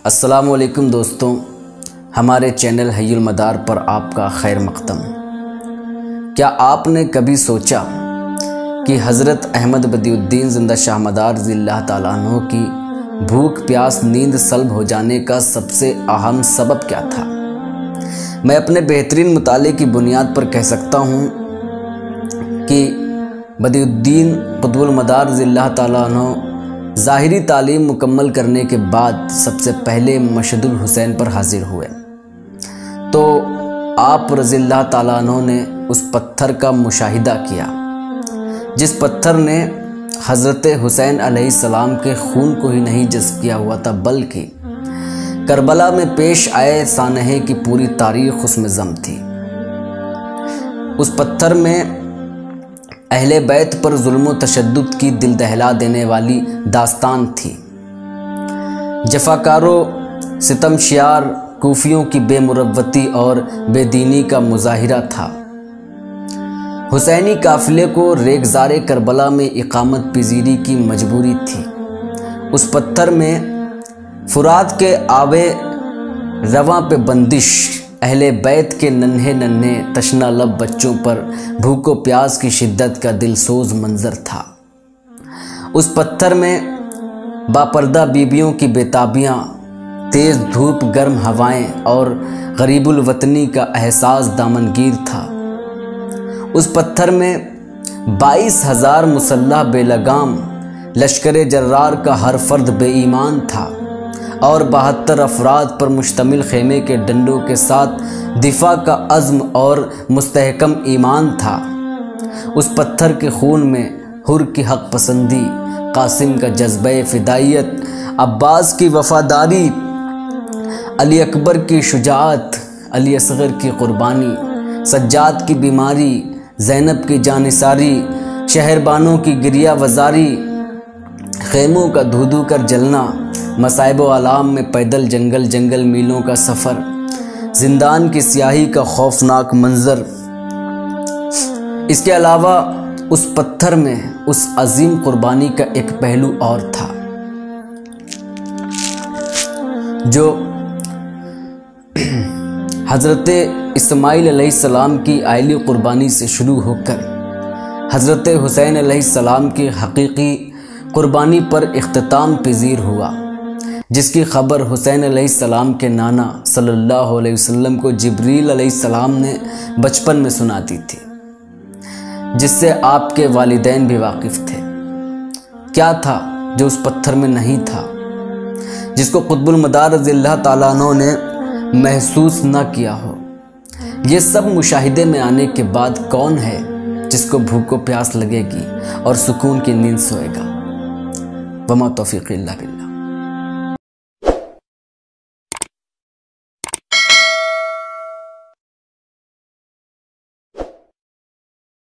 अस्सलामुअलैकुम दोस्तों, हमारे चैनल हय्युल मदार पर आपका खैर मक़दम। क्या आपने कभी सोचा कि हज़रत अहमद बदियुद्दीन ज़िंदा शाह मदार ज़िल्लाह ताला अन्हु की भूख प्यास नींद सल्ब हो जाने का सबसे अहम सबब क्या था? मैं अपने बेहतरीन मुताले की बुनियाद पर कह सकता हूँ कि बदियुद्दीन क़ुतबुल मदार ज़िल्लाह ताला अन्हु ज़ाहिरी तालीम मुकम्मल करने के बाद सबसे पहले मशहदुल हुसैन पर हाजिर हुए तो आप रज़ियल्लाहु ताला अन्हु ने उस पत्थर का मुशाहिदा किया जिस पत्थर ने हज़रत हुसैन अलैहिस्सलाम के खून को ही नहीं जज़्ब किया हुआ था, बल्कि करबला में पेश आए सानहे की पूरी तारीख़ उसमें ज़म थी। उस पत्थर में अहले बैत पर जुल्म तशद्दुद की दिल दहला देने वाली दास्तान थी। जफाकारों सितमशियार कूफियों की बेमुरव्वती और बेदीनी का मुजाहिरा था। हुसैनी काफिले को रेगज़ारे करबला में इकामत पजीरी की मजबूरी थी। उस पत्थर में फुरात के आवे रवां पे बंदिश अहले बैत के नन्हे नन्हे तशना लब बच्चों पर भूखो प्यास की शिद्दत का दिलसोज मंजर था। उस पत्थर में बापर्दा बीबियों की बेताबियाँ, तेज़ धूप गर्म हवाएं और गरीबुल वतनी का एहसास दामनगीर था। उस पत्थर में 22,000 मुसल्लह बेलगाम लश्कर जर्रार का हर फर्द बेईमान था और 72 अफराद पर मुश्तमिल खेमे के डंडों के साथ दिफा का अज़्म और मुस्तहकम ईमान था। उस पत्थर के खून में हुर की हक पसंदी, कासिम का जज्बे फ़िदाइयत, अब्बास की वफ़ादारी, अली अकबर की शुजाअत, अली असगर की क़ुरबानी, सज्जाद की बीमारी, ज़ैनब की जानिसारी, शहरबानों की गिरिया वज़ारी, खेमों का धू धू कर जलना, मसाइब आलाम में पैदल जंगल जंगल मीलों का सफ़र, जिंदान की स्याही का खौफनाक मंजर। इसके अलावा उस पत्थर में उस अजीम कुर्बानी का एक पहलू और था जो हज़रत इस्माइल अलैहिस्सलाम की आइली कुर्बानी से शुरू होकर हज़रत हुसैन अलैहिस्सलाम की हकीकी कुर्बानी पर इख्तिताम पजीर हुआ, जिसकी ख़बर हुसैन अलैहिस्सलाम के नाना सल्लल्लाहु अलैहि वसल्लम को जिब्रील अलैहिस्सलाम ने बचपन में सुना दी थी, जिससे आपके वालिदैन भी वाकिफ़ थे। क्या था जो उस पत्थर में नहीं था, जिसको क़ुतबुल मदार रज़ियल्लाहु ताला अन्हु ने महसूस न किया हो? ये सब मुशाहिदे में आने के बाद कौन है जिसको भूख को प्यास लगेगी और सुकून की नींद सोएगा? वमा तौफ़ीक़ इल्ला बिल्लाह।